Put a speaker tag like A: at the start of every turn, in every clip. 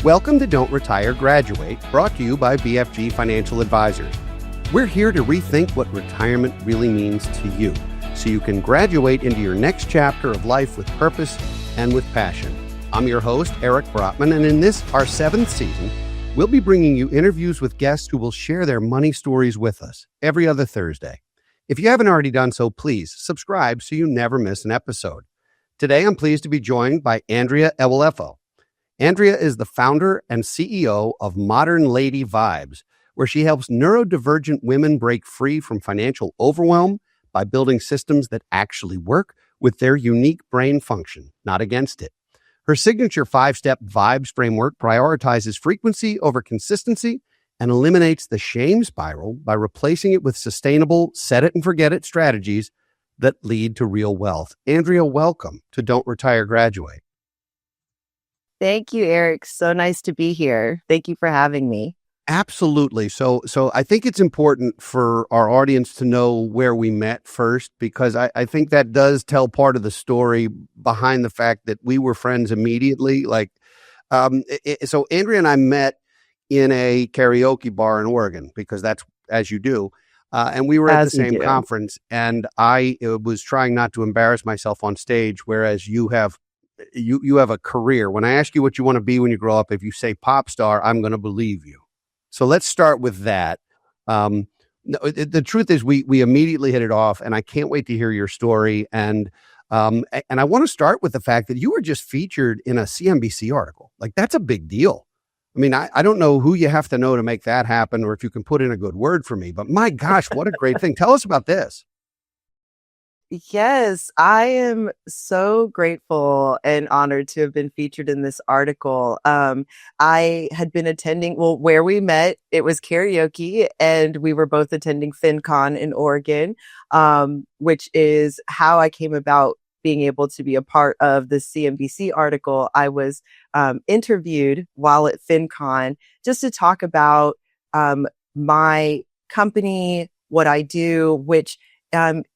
A: Welcome to Don't Retire, Graduate, brought to you by BFG Financial Advisors. We're here to rethink what retirement really means to you, so you can graduate into your next chapter of life with purpose and with passion. I'm your host, Eric Brotman, and in this, our 7th season, we'll be bringing you interviews with guests who will share their money stories with us every other Thursday. If you haven't already done so, please subscribe so you never miss an episode. Today, I'm pleased to be joined by Andrea Ewelefo. Andrea is the founder and CEO of Modern Lady Vibes, where she helps neurodivergent women break free from financial overwhelm by building systems that actually work with their unique brain function, not against it. Her signature 5-step Vibes framework prioritizes frequency over consistency and eliminates the shame spiral by replacing it with sustainable set-it-and-forget-it strategies that lead to real wealth. Andrea, welcome to Don't Retire, Graduate.
B: Thank you, Eric. So nice to be here. Thank you for having me.
A: Absolutely. So I think it's important for our audience to know where we met first, because I think that does tell part of the story behind the fact that we were friends immediately. So Andrea and I met in a karaoke bar in Oregon, because that's as you do. And we were at the same conference, and I was trying not to embarrass myself on stage, whereas you have a career. When I ask you what you want to be when you grow up, if you say pop star, I'm going to believe you. So let's start with that. The truth is we immediately hit it off, and I can't wait to hear your story. And I want to start with the fact that you were just featured in a CNBC article. Like, that's a big deal. I mean, I don't know who you have to know to make that happen, or if you can put in a good word for me, but my gosh, what a great thing. Tell us about this.
B: Yes, I am so grateful and honored to have been featured in this article. I had been attending, where we met, it was karaoke, and we were both attending FinCon in Oregon, which is how I came about being able to be a part of the CNBC article. I was interviewed while at FinCon just to talk about my company, what I do, which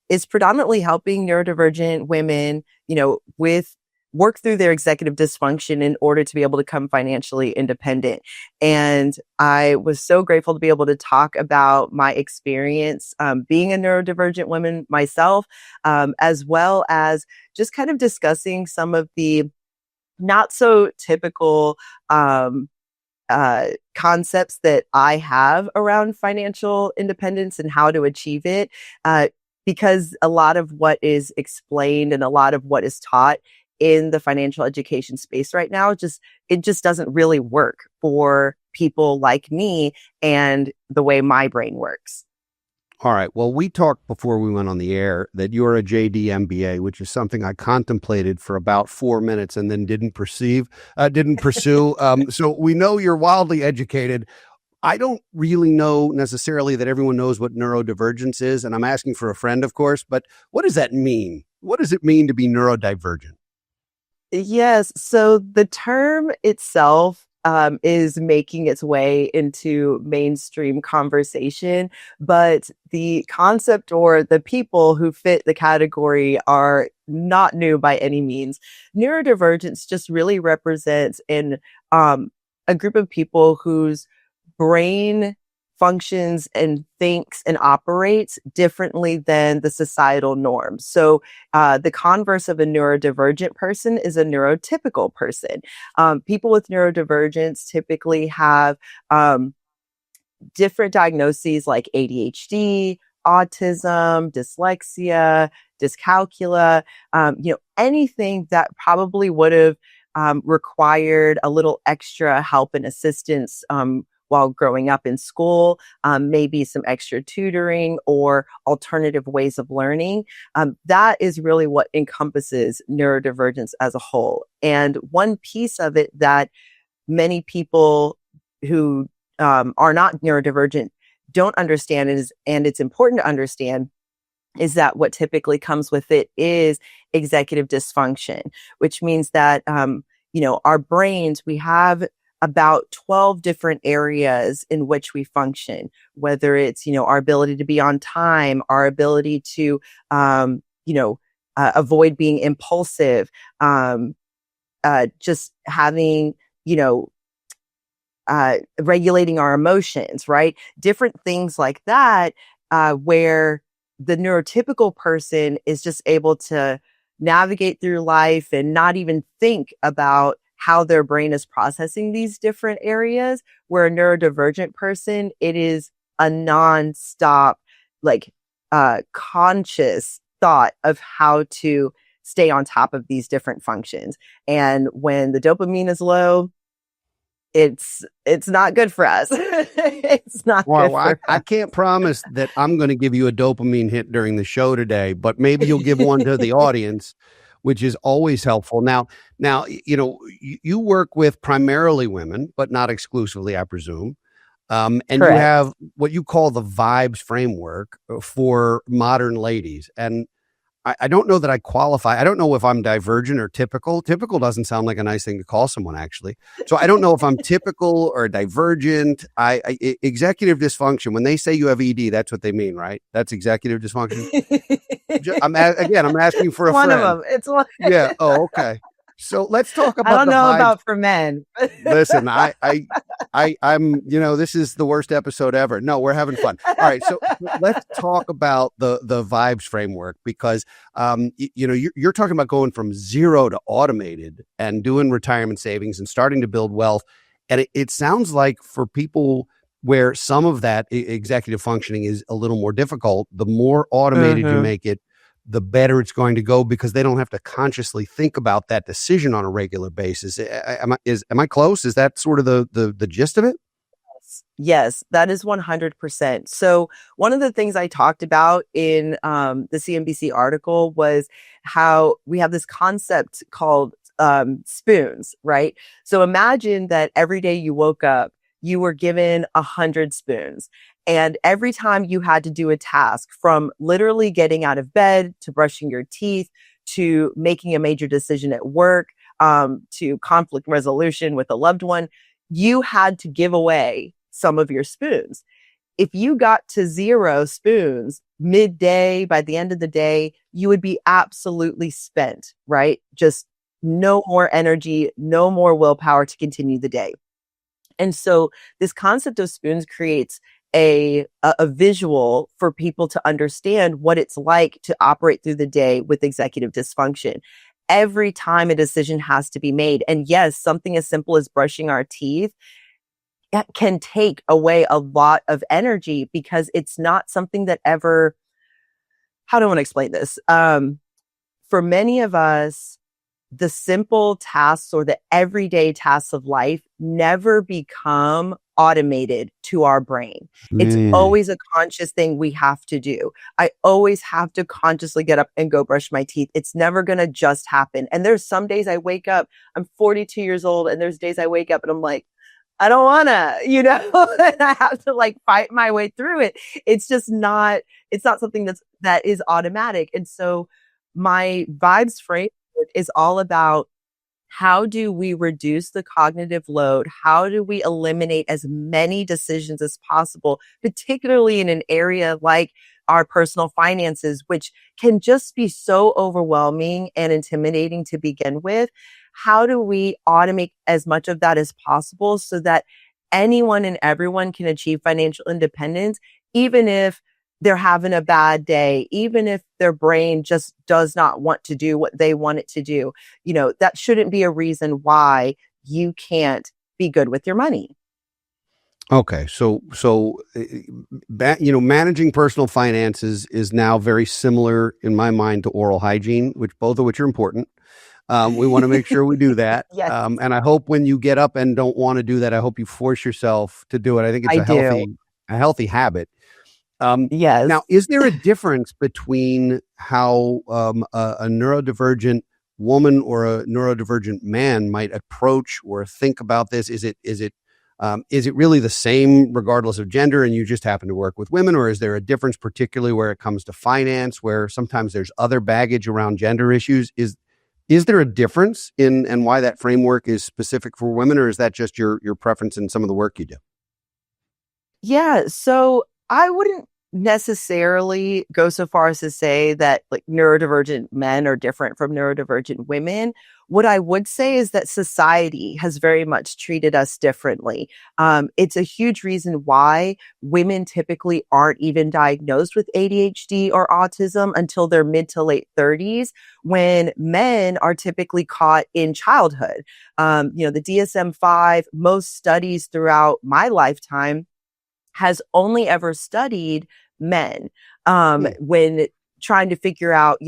B: is predominantly helping neurodivergent women, with work through their executive dysfunction in order to be able to become financially independent. And I was so grateful to be able to talk about my experience being a neurodivergent woman myself, as well as just kind of discussing some of the not so typical concepts that I have around financial independence and how to achieve it. Because a lot of what is explained and a lot of what is taught in the financial education space right now, it just doesn't really work for people like me and the way my brain works.
A: All right. Well, we talked before we went on the air that you're a JD MBA, which is something I contemplated for about 4 minutes and then didn't pursue. So we know you're wildly educated. I don't really know necessarily that everyone knows what neurodivergence is, and I'm asking for a friend, of course, but what does that mean? What does it mean to be neurodivergent?
B: Yes. So the term itself is making its way into mainstream conversation, but the concept or the people who fit the category are not new by any means. Neurodivergence just really represents a group of people whose brain functions and thinks and operates differently than the societal norms. So the converse of a neurodivergent person is a neurotypical person. People with neurodivergence typically have different diagnoses like ADHD, autism, dyslexia, dyscalculia, anything that probably would have required a little extra help and assistance while growing up in school, maybe some extra tutoring or alternative ways of learning. That is really what encompasses neurodivergence as a whole. And one piece of it that many people who are not neurodivergent don't understand and it's important to understand is that what typically comes with it is executive dysfunction, which means that, our brains, we have about 12 different areas in which we function, whether it's, our ability to be on time, our ability to, avoid being impulsive, just having, regulating our emotions, right? Different things like that, where the neurotypical person is just able to navigate through life and not even think about how their brain is processing these different areas, where a neurodivergent person, it is a nonstop, like, conscious thought of how to stay on top of these different functions. And when the dopamine is low, it's not good for us. It's not good
A: Well,
B: for
A: I
B: us.
A: can't promise that I'm going to give you a dopamine hit during the show today, but maybe you'll give one to the audience, which is always helpful. Now, you work with primarily women, but not exclusively, I presume. And you
B: Correct.
A: have what you call the vibes framework for modern ladies. And I don't know that I qualify. I don't know if I'm divergent or typical. Typical doesn't sound like a nice thing to call someone, actually. So I don't know if I'm typical or divergent. Executive dysfunction, when they say you have ED, that's what they mean, right? That's executive dysfunction. I'm asking for a
B: One
A: friend.
B: of them. It's one.
A: Yeah. Oh, okay. So let's talk
B: I
A: about
B: don't
A: the
B: know
A: vibes.
B: about for men.
A: Listen, I'm, this is the worst episode ever. No, we're having fun. All right. So let's talk about the vibes framework, because, you're talking about going from zero to automated and doing retirement savings and starting to build wealth. And it sounds like for people where some of that executive functioning is a little more difficult, the more automated you make it, the better it's going to go, because they don't have to consciously think about that decision on a regular basis. Am I close? Is that sort of the gist of it?
B: Yes, that is 100%. So one of the things I talked about in the CNBC article was how we have this concept called spoons, right? So imagine that every day you woke up, you were given 100 spoons. And every time you had to do a task, from literally getting out of bed to brushing your teeth to making a major decision at work, to conflict resolution with a loved one, you had to give away some of your spoons. If you got to 0 spoons midday, by the end of the day, you would be absolutely spent, right? Just no more energy, no more willpower to continue the day. And so this concept of spoons creates a visual for people to understand what it's like to operate through the day with executive dysfunction. Every time a decision has to be made, and yes, something as simple as brushing our teeth, it can take away a lot of energy, because it's not something that ever, how do I want to explain this? For many of us, the simple tasks or the everyday tasks of life never become automated to our brain. It's always a conscious thing we have to do. I always have to consciously get up and go brush my teeth. It's never going to just happen. And there's some days I wake up, I'm 42 years old, and there's days I wake up and I'm like, I don't want to, and I have to like fight my way through it. It's just not, it's not something that is automatic. And so my vibes framework is all about, how do we reduce the cognitive load? How do we eliminate as many decisions as possible, particularly in an area like our personal finances, which can just be so overwhelming and intimidating to begin with? How do we automate as much of that as possible so that anyone and everyone can achieve financial independence, even if they're having a bad day, even if their brain just does not want to do what they want it to do? That shouldn't be a reason why you can't be good with your money.
A: Okay. So, managing personal finances is now very similar in my mind to oral hygiene, both of which are important. We want to make sure we do that.
B: Yes.
A: And I hope when you get up and don't want to do that, I hope you force yourself to do it. I think it's a healthy habit.
B: Yes.
A: Now, is there a difference between how a neurodivergent woman or a neurodivergent man might approach or think about this? Is it really the same regardless of gender, and you just happen to work with women, or is there a difference, particularly where it comes to finance, where sometimes there's other baggage around gender issues? Is there a difference in why that framework is specific for women, or is that just your preference in some of the work you do?
B: Yeah. So I wouldn't necessarily go so far as to say that like neurodivergent men are different from neurodivergent women. What I would say is that society has very much treated us differently. It's a huge reason why women typically aren't even diagnosed with ADHD or autism until their mid to late 30s, when men are typically caught in childhood. The DSM-5, most studies throughout my lifetime has only ever studied men when trying to figure out,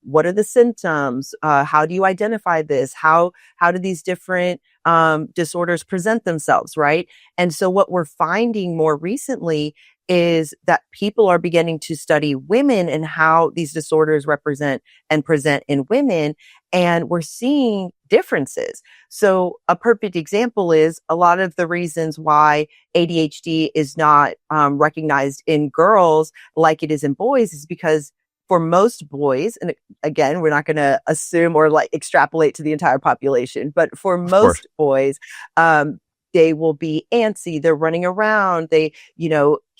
B: what are the symptoms? How do you identify this? How do these different disorders present themselves, right? And so what we're finding more recently is that people are beginning to study women and how these disorders represent and present in women. And we're seeing differences. So a perfect example is a lot of the reasons why ADHD is not recognized in girls like it is in boys is because for most boys, and again, we're not going to assume or like extrapolate to the entire population, but for most boys, they will be antsy. They're running around. They,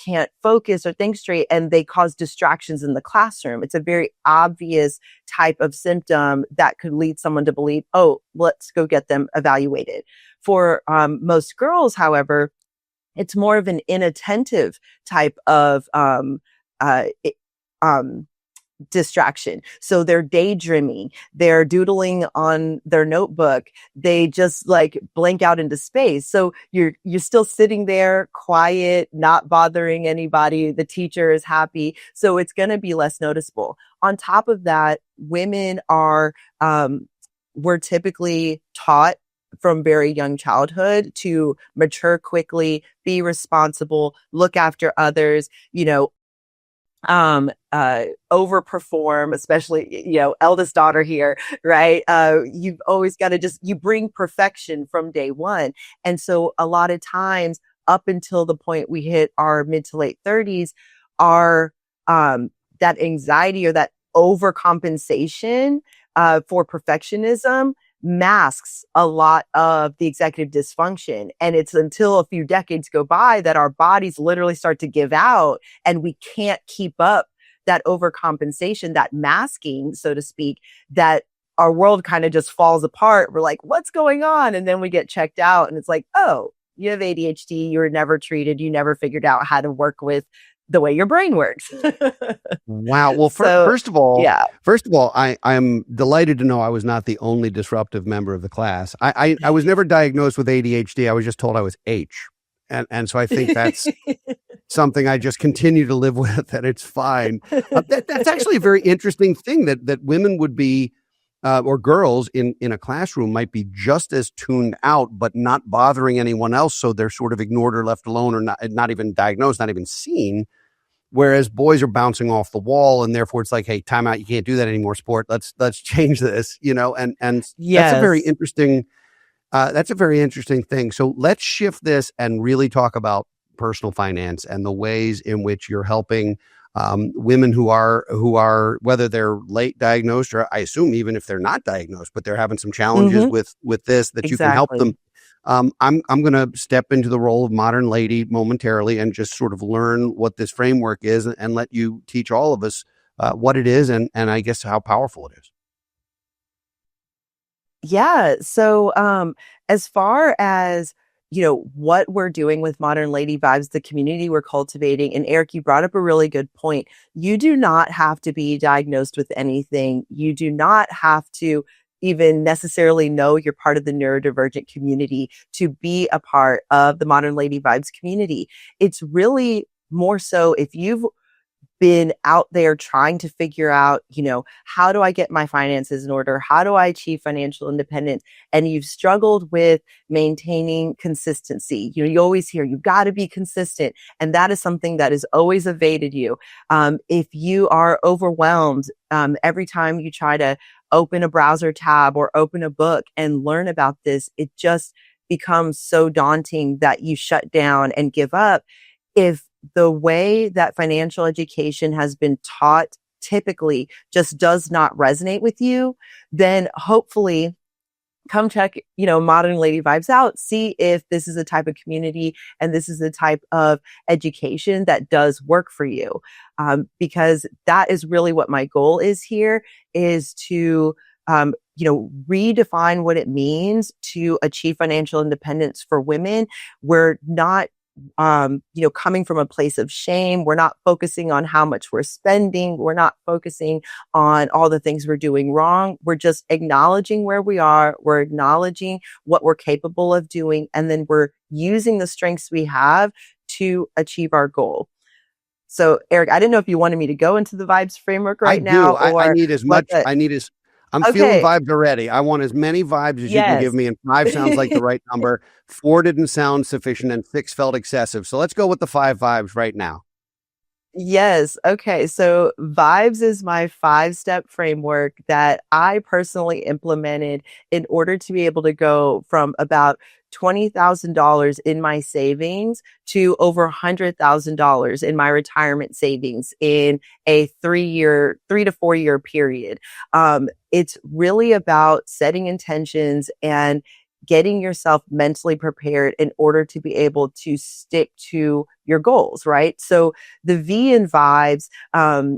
B: can't focus or think straight, and they cause distractions in the classroom. It's a very obvious type of symptom that could lead someone to believe, oh, let's go get them evaluated. For most girls, however, it's more of an inattentive type of distraction. So they're daydreaming, they're doodling on their notebook, they just like blank out into space. So you're still sitting there quiet, not bothering anybody. The teacher is happy. So it's going to be less noticeable. On top of that, women are, we're typically taught from very young childhood to mature quickly, be responsible, look after others, overperform, especially, eldest daughter here, right? You've always got to you bring perfection from day one. And so a lot of times up until the point we hit our mid to late 30s, our, that anxiety or that overcompensation, for perfectionism masks a lot of the executive dysfunction. And it's until a few decades go by that our bodies literally start to give out and we can't keep up that overcompensation, that masking, so to speak, that our world kind of just falls apart. We're like, what's going on? And then we get checked out and it's like, oh, you have ADHD. You were never treated. You never figured out how to work with the way your brain works.
A: Wow. Well, first of all, I'm delighted to know I was not the only disruptive member of the class. I was never diagnosed with ADHD. I was just told I was H. And so I think that's something I just continue to live with, and it's fine. That's actually a very interesting thing that women would be, or girls in a classroom might be just as tuned out, but not bothering anyone else. So they're sort of ignored or left alone or not even diagnosed, not even seen. Whereas boys are bouncing off the wall, and therefore it's like, hey, time out. You can't do that anymore, sport. Let's change this, and
B: yes.
A: That's a very interesting, thing. So let's shift this and really talk about personal finance and the ways in which you're helping women who are, whether they're late diagnosed or I assume even if they're not diagnosed, but they're having some challenges with this, that you can help them. I'm going to step into the role of modern lady momentarily and just sort of learn what this framework is and let you teach all of us what it is and I guess how powerful it is.
B: Yeah. So as far as, what we're doing with Modern Lady Vibes, the community we're cultivating, and Eric, you brought up a really good point. You do not have to be diagnosed with anything. You do not have to even necessarily know you're part of the neurodivergent community to be a part of the Modern Lady Vibes community. It's really more so if you've been out there trying to figure out, how do I get my finances in order? How do I achieve financial independence? And you've struggled with maintaining consistency. You always hear, you got to be consistent. And that is something that has always evaded you. If you are overwhelmed, every time you try to open a browser tab or open a book and learn about this, it just becomes so daunting that you shut down and give up. If the way that financial education has been taught typically just does not resonate with you, then hopefully come check, Modern Lady Vibes out, see if this is a type of community and this is the type of education that does work for you. Because that is really what my goal is here, is to, redefine what it means to achieve financial independence for women. We're not coming from a place of shame. We're not focusing on how much we're spending. We're not focusing on all the things we're doing wrong. We're just acknowledging where we are. We're acknowledging what we're capable of doing. And then we're using the strengths we have to achieve our goal. So, Eric, I didn't know if you wanted me to go into the vibes framework right now.
A: I need as much. I'm feeling vibes already. I want as many vibes as you can give me. And 5 sounds like the right number. 4 didn't sound sufficient and 6 felt excessive. So let's go with the 5 vibes right now.
B: Yes. Okay. So vibes is my 5-step framework that I personally implemented in order to be able to go from about $20,000 in my savings to over $100,000 in my retirement savings in a 3 to 4 year period. It's really about setting intentions and getting yourself mentally prepared in order to be able to stick to your goals, right? So the V in vibes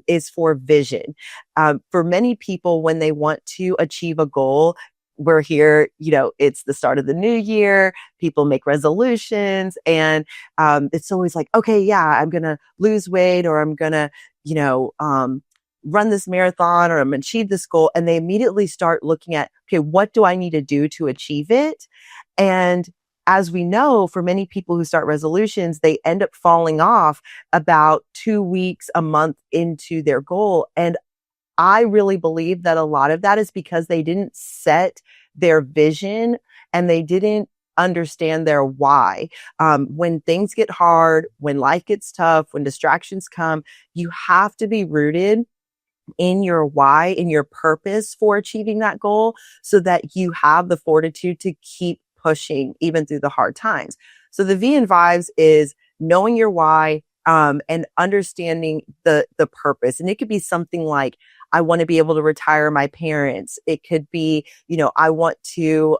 B: is for vision. For many people, when they want to achieve a goal, we're here, it's the start of the new year, people make resolutions, and it's always like, okay, yeah, I'm going to lose weight, or I'm going to, run this marathon, or I'm going to achieve this goal. And they immediately start looking at, okay, what do I need to do to achieve it? And as we know, for many people who start resolutions, they end up falling off about 2 weeks, a month into their goal. And I really believe that a lot of that is because they didn't set their vision and they didn't understand their why. When things get hard, when life gets tough, when distractions come, you have to be rooted in your why, in your purpose for achieving that goal, so that you have the fortitude to keep pushing even through the hard times. So the V in vibes is knowing your why, and understanding the purpose. And it could be something like, I want to be able to retire my parents. It could be, I want to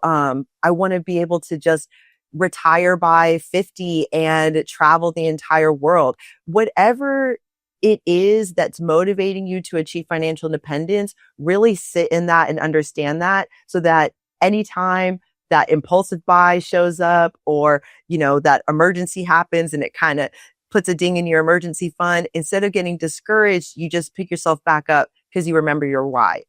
B: be able to just retire by 50 and travel the entire world. Whatever it is that's motivating you to achieve financial independence, really sit in that and understand that, so that anytime that impulsive buy shows up, or, that emergency happens and it kind of puts a ding in your emergency fund, instead of getting discouraged, you just pick yourself back up because you remember your why.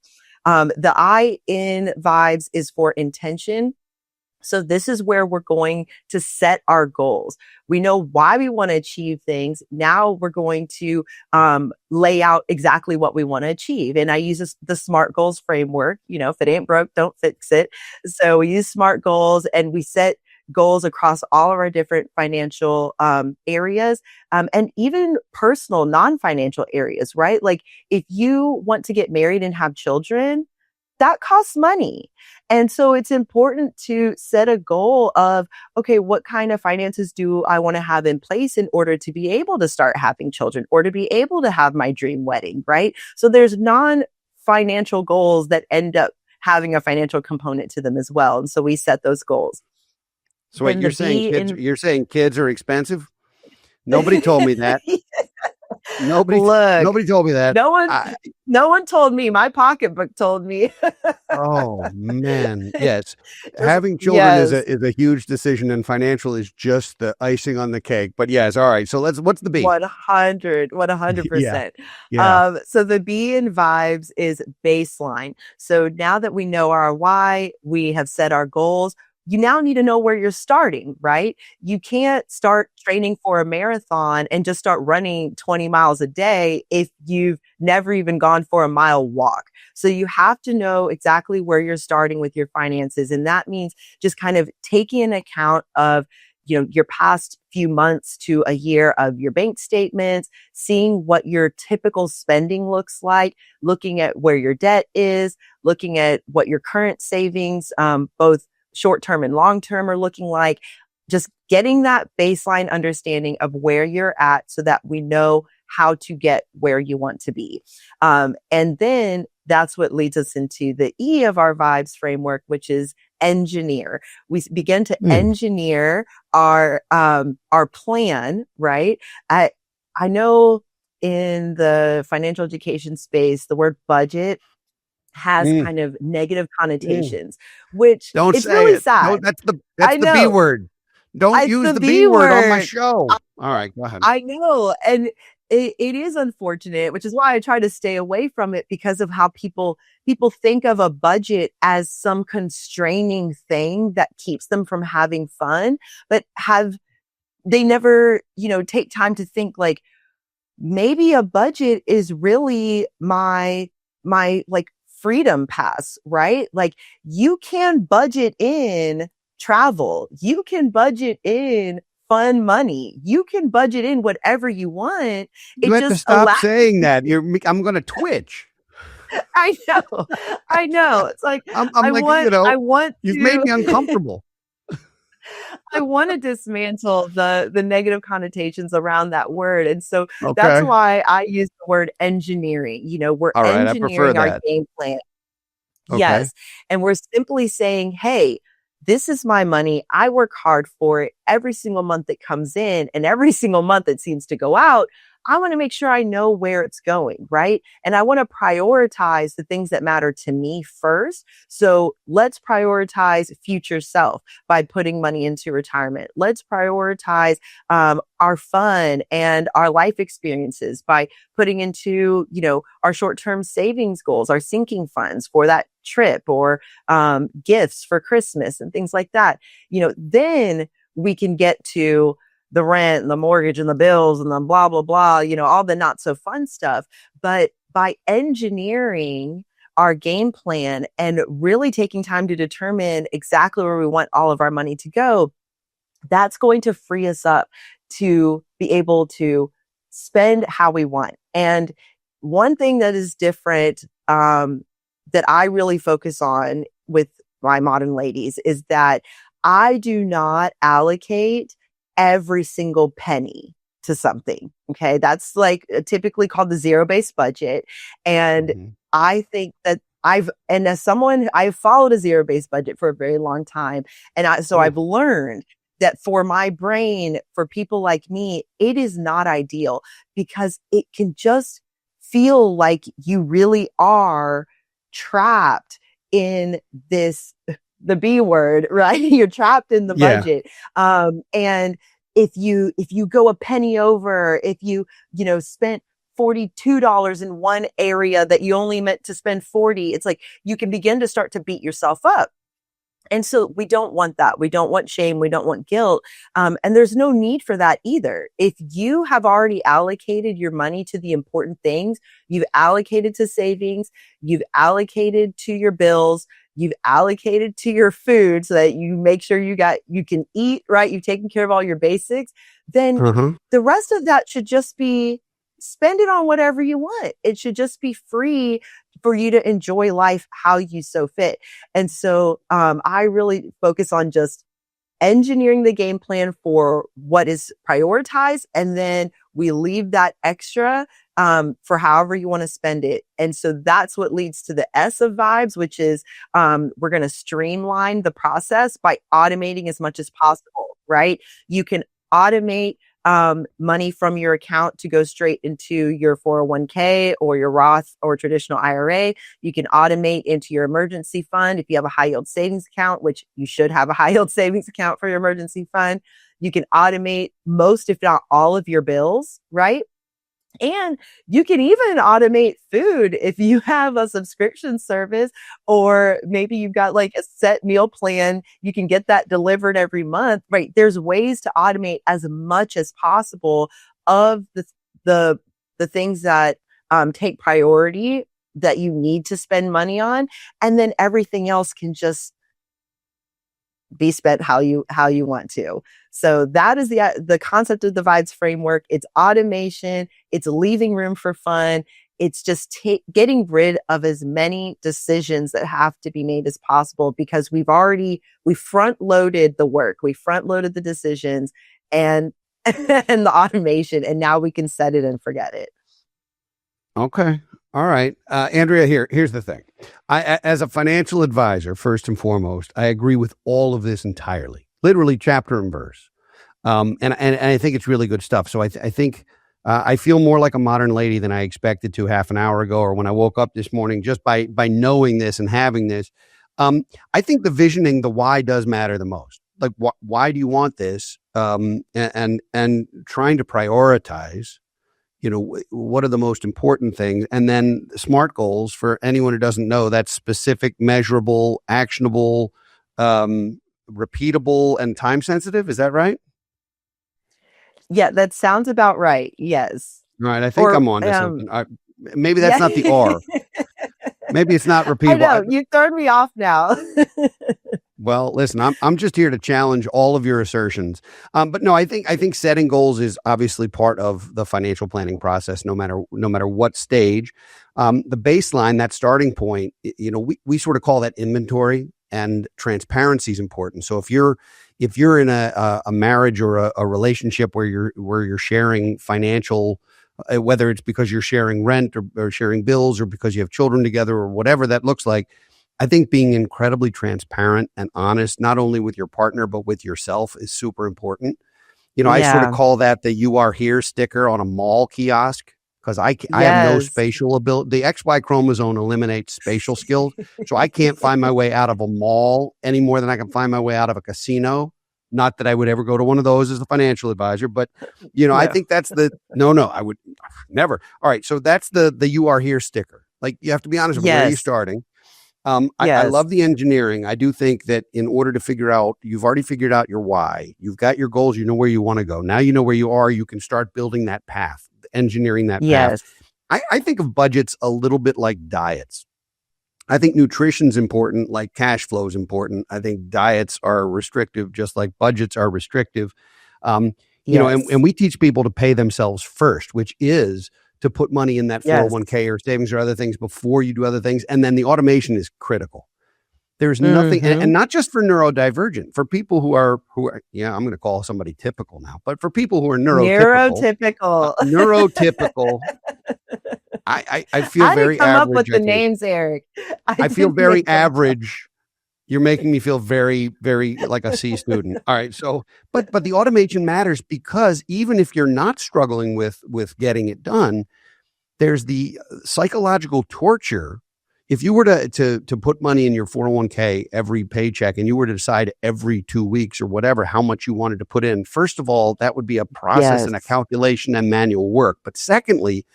B: The I in vibes is for intention. So this is where we're going to set our goals. We know why we want to achieve things. Now we're going to lay out exactly what we want to achieve. And I use the SMART goals framework. If it ain't broke, don't fix it. So we use SMART goals, and we set goals across all of our different financial areas, and even personal, non-financial areas, right? Like if you want to get married and have children, that costs money. And so it's important to set a goal of, okay, what kind of finances do I want to have in place in order to be able to start having children, or to be able to have my dream wedding, right? So there's non-financial goals that end up having a financial component to them as well. And so we set those goals.
A: So wait, you're saying kids are expensive? Nobody told me that. Nobody told me that.
B: No one told me. My pocketbook told me.
A: Oh man, yes. Having children is a huge decision, and financial is just the icing on the cake. But yes, all right. So what's the B?
B: 100%. So the B in vibes is baseline. So now that we know our why, we have set our goals, you now need to know where you're starting, right? You can't start training for a marathon and just start running 20 miles a day if you've never even gone for a mile walk. So you have to know exactly where you're starting with your finances. And that means just kind of taking an account of, your past few months to a year of your bank statements, seeing what your typical spending looks like, looking at where your debt is, looking at what your current savings, both short-term and long-term, are looking like. Just getting that baseline understanding of where you're at so that we know how to get where you want to be. And then that's what leads us into the E of our vibes framework, which is engineer. We begin to
A: Hmm.
B: engineer our plan, right? I know in the financial education space, the word budget has
A: Mm.
B: kind of negative connotations, which
A: Don't
B: it's
A: say
B: really
A: it. No,
B: sad.
A: that's
B: I
A: the B
B: know.
A: word. Don't
B: It's
A: use
B: the
A: the B
B: B
A: word on my
B: word.
A: show. All right, go ahead.
B: I know. And it is unfortunate, which is why I try to stay away from it, because of how people think of a budget as some constraining thing that keeps them from having fun, but they never, take time to think like, maybe a budget is really my like freedom pass, right? Like, you can budget in travel, you can budget in fun money, you can budget in whatever you want.
A: You
B: It
A: have to
B: just
A: stop
B: allows.
A: saying that. I'm going to twitch.
B: I know. I know. It's like,
A: I'm like,
B: I want
A: you've made
B: to
A: me uncomfortable.
B: I want to dismantle the negative connotations around that word. And so that's
A: Okay.
B: why I use the word engineering. We're
A: All right. I prefer
B: engineering our
A: that.
B: game plan.
A: Okay.
B: Yes. And we're simply saying, hey, this is my money. I work hard for it every single month it comes in, and every single month it seems to go out. I want to make sure I know where it's going, right? And I want to prioritize the things that matter to me first. So let's prioritize future self by putting money into retirement. Let's prioritize our fun and our life experiences by putting into, our short-term savings goals, our sinking funds for that trip, or gifts for Christmas and things like that. Then we can get to the rent and the mortgage and the bills and the blah, blah, blah, all the not so fun stuff. But by engineering our game plan and really taking time to determine exactly where we want all of our money to go, that's going to free us up to be able to spend how we want. And one thing that is different, that I really focus on with my modern ladies, is that I do not allocate every single penny to something. Okay. That's like typically called the zero-based budget. And I think that as someone, I've followed a zero-based budget for a very long time. And I've learned that for my brain, for people like me, it is not ideal, because it can just feel like you really are trapped in the B word, right? You're trapped in the budget. And if you go a penny over, if you spent $42 in one area that you only meant to spend 40, it's like you can begin to start to beat yourself up. And so we don't want that. We don't want shame. We don't want guilt. And there's no need for that either. If you have already allocated your money to the important things, you've allocated to savings, you've allocated to your bills, you've allocated to your food so that you make sure you can eat, right? You've taken care of all your basics. Then the rest of that should just be spend it on whatever you want. It should just be free for you to enjoy life how you so fit. And so I really focus on just engineering the game plan for what is prioritized, and then we leave that extra for however you want to spend it. And so that's what leads to the S of vibes, which is we're going to streamline the process by automating as much as possible, right? You can automate money from your account to go straight into your 401k or your Roth or traditional IRA. You can automate into your emergency fund if you have a high yield savings account, which you should have a high yield savings account for your emergency fund. You can automate most, if not all, of your bills, right? And you can even automate food if you have a subscription service, or maybe you've got like a set meal plan. You can get that delivered every month, right? There's ways to automate as much as possible of the things that take priority that you need to spend money on, and then everything else can just be spent how you want to. So that is the concept of the vibes framework. It's automation. It's leaving room for fun. It's just getting rid of as many decisions that have to be made as possible, because we front loaded the work. We front loaded the decisions and and the automation, and now we can set it and forget it.
A: Okay. All right. Andrea, here's the thing. As a financial advisor, first and foremost, I agree with all of this entirely, literally chapter and verse. And I think it's really good stuff. So I think I feel more like a modern lady than I expected to half an hour ago, or when I woke up this morning, just by knowing this and having this. I think the visioning, the why does matter the most. Like, why do you want this? And trying to prioritize, what are the most important things? And then SMART goals, for anyone who doesn't know, that's specific, measurable, actionable, repeatable, and time sensitive. Is that right?
B: Yeah, that sounds about right. Yes.
A: All right. I think I'm on to something. Maybe that's not the R. Maybe it's not repeatable.
B: I know, you turned me off now.
A: Well, listen, I'm just here to challenge all of your assertions. But no, I think setting goals is obviously part of the financial planning process, no matter what stage. The baseline, that starting point, we sort of call that inventory, and transparency is important. So if you're in a marriage or a relationship where you're sharing financial, whether it's because you're sharing rent or sharing bills, or because you have children together, or whatever that looks like, I think being incredibly transparent and honest, not only with your partner, but with yourself, is super important. I sort of call that the "You Are Here" sticker on a mall kiosk, because I have no spatial ability. The XY chromosome eliminates spatial skills. So I can't find my way out of a mall any more than I can find my way out of a casino. Not that I would ever go to one of those as a financial advisor, but I think that's no, I would never. All right. So that's the "You Are Here" sticker. Like, you have to be honest with where you're starting. I love the engineering. I do think that in order to figure out, you've already figured out your why, you've got your goals, you know where you want to go. Now you know where you are, you can start building that path, engineering that path. I think of budgets a little bit like diets. I think nutrition's important, like cash flow is important. I think diets are restrictive, just like budgets are restrictive. And we teach people to pay themselves first, which is to put money in that 401k or savings or other things before you do other things. And then the automation is critical. There's nothing, and not just for neurodivergent, for people who are, I'm going to call somebody typical now, but for people who are neurotypical, I feel very average.
B: Come up with the names, Eric.
A: I feel very average. You're making me feel very, very like a C student. All right. So, but the automation matters, because even if you're not struggling with getting it done, there's the psychological torture. If you were to put money in your 401k every paycheck, and you were to decide every 2 weeks or whatever how much you wanted to put in, first of all, that would be a process and a calculation and manual work. But secondly,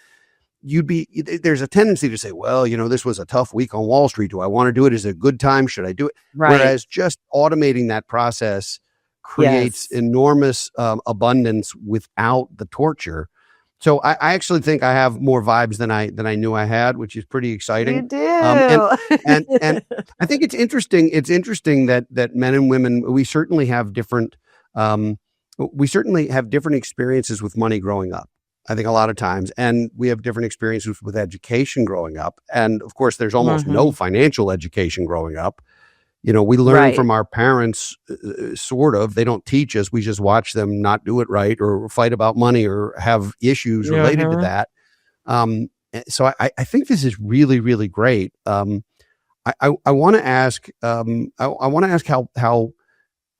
A: there's a tendency to say, well, this was a tough week on Wall Street. Do I want to do it? Is it a good time? Should I do it? Right. Whereas just automating that process creates enormous abundance without the torture. So I actually think I have more vibes than I knew I had, which is pretty exciting.
B: You do.
A: And I think it's interesting. It's interesting that men and women, we certainly have different experiences with money growing up. I think a lot of times, and we have different experiences with education growing up. And of course, there's almost no financial education growing up. We learn from our parents, sort of. They don't teach us. We just watch them not do it right, or fight about money, or have issues related to that. So I think this is really, really great. I want to ask,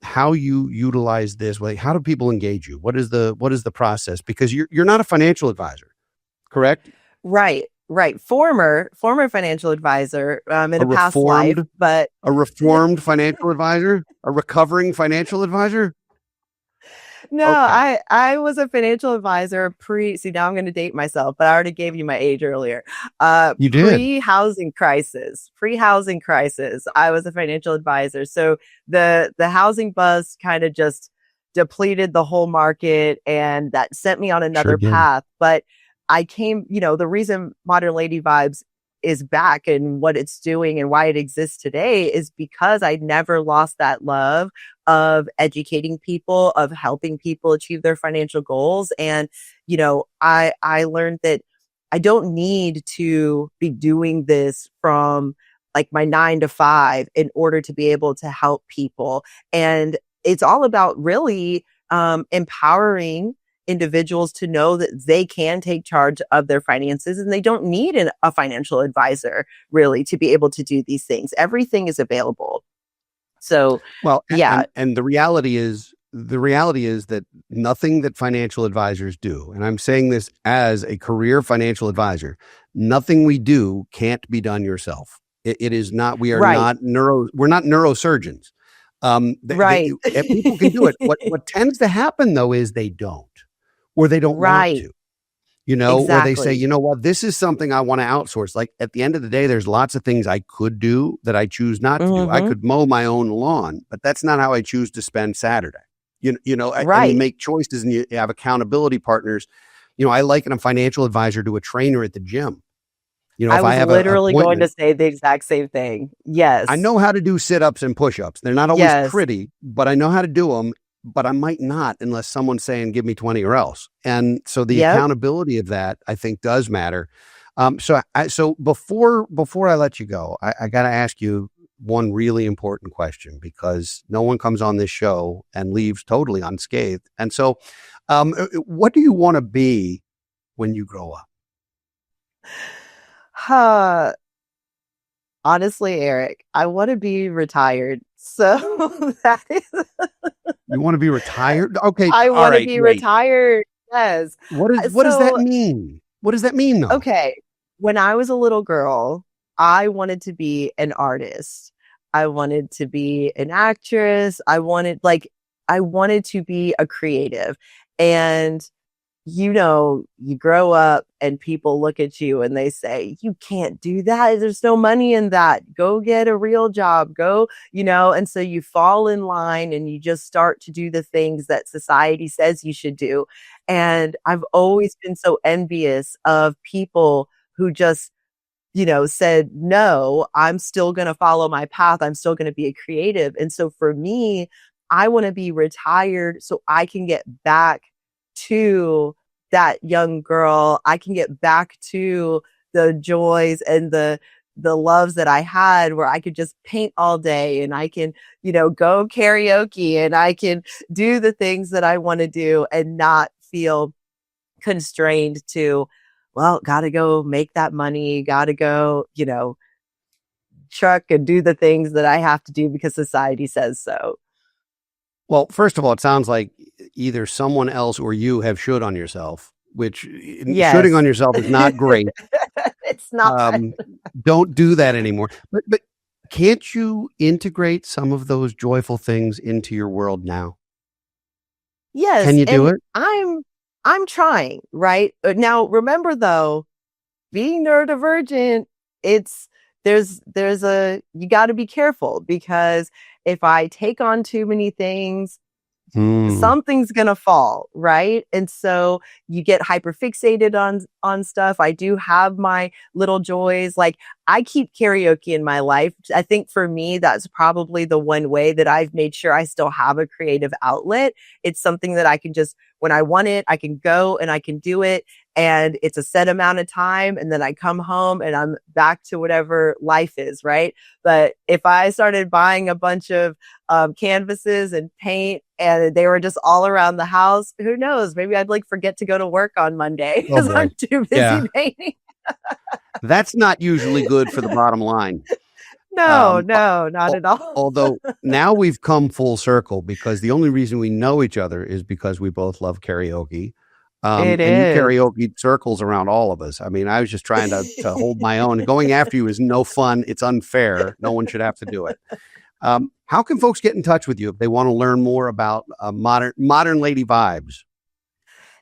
A: how you utilize this. Like, how do people engage you? What is the process? Because you're not a financial advisor, correct?
B: Right. Former financial advisor in a past life, but
A: a reformed financial advisor, a recovering financial advisor.
B: No, okay. I was a financial advisor see, now I'm going to date myself, but I already gave you my age earlier.
A: You did.
B: Pre-housing crisis. I was a financial advisor. So the housing buzz kind of just depleted the whole market, and that sent me on another path. But I came, the reason Modern Lady Vibes is back and what it's doing and why it exists today is because I never lost that love of educating people, of helping people achieve their financial goals. And, I learned that I don't need to be doing this from like my 9 to 5 in order to be able to help people. And it's all about really empowering individuals to know that they can take charge of their finances and they don't need a financial advisor really to be able to do these things. Everything is available. So,
A: Well,
B: yeah.
A: and the reality is that nothing that financial advisors do, and I'm saying this as a career financial advisor, nothing we do can't be done yourself. It is not, we're not neurosurgeons.
B: Right.
A: People can do it. What tends to happen though is they don't, or they don't want
B: Right.
A: to, or they say,
B: Exactly.
A: you know what, this is something I want to outsource. Like at the end of the day, there's lots of things I could do that I choose not to do. I could mow my own lawn, but that's not how I choose to spend Saturday. And you make choices and you have accountability partners. I liken a financial advisor to a trainer at the gym.
B: I
A: if
B: was
A: I have
B: literally going to
A: appointment,
B: say the exact same thing. Yes.
A: I know how to do sit-ups and push-ups. They're not always
B: Yes.
A: pretty, but I know how to do them. But I might not unless someone's saying, give me 20 or else. And so the accountability of that, I think, does matter. So before I let you go, I got to ask you one really important question, because no one comes on this show and leaves totally unscathed. And so what do you want to be when you grow up?
B: Honestly, Eric, I want to be retired. So that is.
A: You want to be retired? Okay.
B: I want to be retired. Yes.
A: What does that mean? What does that mean though?
B: Okay. When I was a little girl, I wanted to be an artist. I wanted to be an actress. I wanted to be a creative. And you grow up and people look at you and they say, you can't do that. There's no money in that. Go get a real job. And so you fall in line and you just start to do the things that society says you should do. And I've always been so envious of people who just, said, no, I'm still going to follow my path. I'm still going to be a creative. And so for me, I want to be retired so I can get back to that young girl. I can get back to the joys and the loves that I had, where I could just paint all day and I can, go karaoke and I can do the things that I want to do and not feel constrained to, well, got to go make that money, got to go, truck and do the things that I have to do because society says so.
A: Well, first of all, it sounds like either someone else or you have should on yourself, which shooting on yourself is not great.
B: It's not.
A: Don't do that anymore. But can't you integrate some of those joyful things into your world now?
B: Yes.
A: Can you do it?
B: I'm trying, right? Now, remember though, being neurodivergent, you got to be careful, because if I take on too many things, something's going to fall, right? And so you get hyperfixated on stuff. I do have my little joys. Like, I keep karaoke in my life. I think for me, that's probably the one way that I've made sure I still have a creative outlet. It's something that I can just, when I want it, I can go and I can do it. And it's a set amount of time. And then I come home and I'm back to whatever life is, right? But if I started buying a bunch of canvases and paint and they were just all around the house, who knows? Maybe I'd forget to go to work on Monday because I'm too busy painting.
A: That's not usually good for the bottom line.
B: No, not at all.
A: Although now we've come full circle, because the only reason we know each other is because we both love karaoke. And you karaoke circles around all of us. I mean, I was just trying to hold my own. Going after you is no fun. It's unfair. No one should have to do it. How can folks get in touch with you if they want to learn more about modern lady vibes?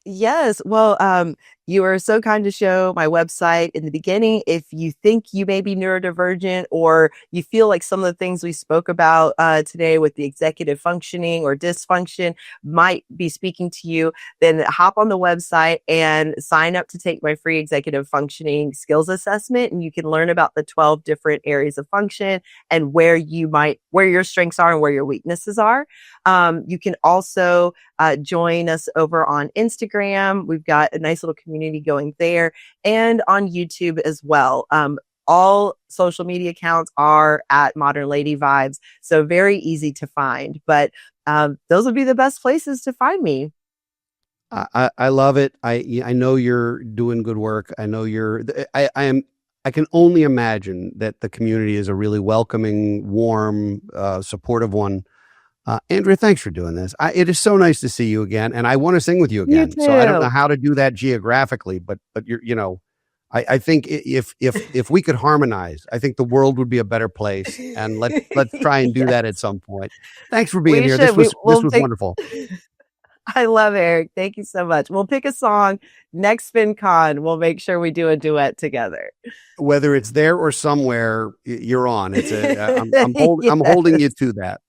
B: Yes. Well, you were so kind to show my website in the beginning. If you think you may be neurodivergent, or you feel like some of the things we spoke about today with the executive functioning or dysfunction might be speaking to you, then hop on the website and sign up to take my free executive functioning skills assessment. And you can learn about the 12 different areas of function and where your strengths are and where your weaknesses are. You can also join us over on Instagram. We've got a nice little community going there, and on YouTube as well. All social media accounts are at Modern Lady Vibes, so very easy to find. But those would be the best places to find me.
A: I love it. I know you're doing good work. I know I can only imagine that the community is a really welcoming, warm, supportive one. Andrea, thanks for doing this. It is so nice to see you again, and I want to sing with you
B: You
A: again. So I don't know
B: too.
A: how to do that geographically, but I think if we could harmonize, I think the world would be a better place. And let's try and do that at
B: Yes,
A: some point. Thanks for being
B: we
A: here.
B: should.
A: This
B: We'll
A: was
B: take.
A: wonderful.
B: I love Eric. Thank you so much. We'll pick a song next FinCon. We'll make sure we do a duet together.
A: Whether it's there or somewhere, you're on. I'm holding you
B: Yes.
A: to that.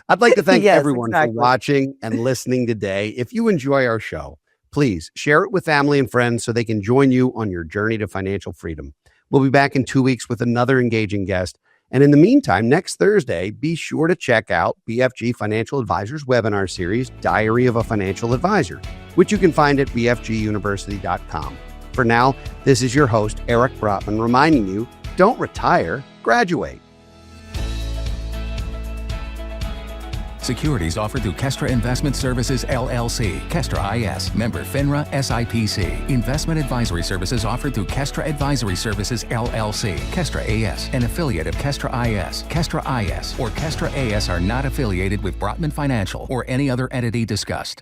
A: I'd like to thank
B: Yes,
A: everyone for
B: exactly.
A: watching and listening today. If you enjoy our show, please share it with family and friends so they can join you on your journey to financial freedom. We'll be back in 2 weeks with another engaging guest. And in the meantime, next Thursday, be sure to check out BFG Financial Advisors webinar series, Diary of a Financial Advisor, which you can find at bfguniversity.com. For now, this is your host, Eric Brotman, reminding you, don't retire, graduate.
C: Securities offered through Kestra Investment Services, LLC, Kestra IS, member FINRA SIPC. Investment advisory services offered through Kestra Advisory Services, LLC, Kestra AS, an affiliate of Kestra IS. Kestra IS or Kestra AS are not affiliated with Brotman Financial or any other entity discussed.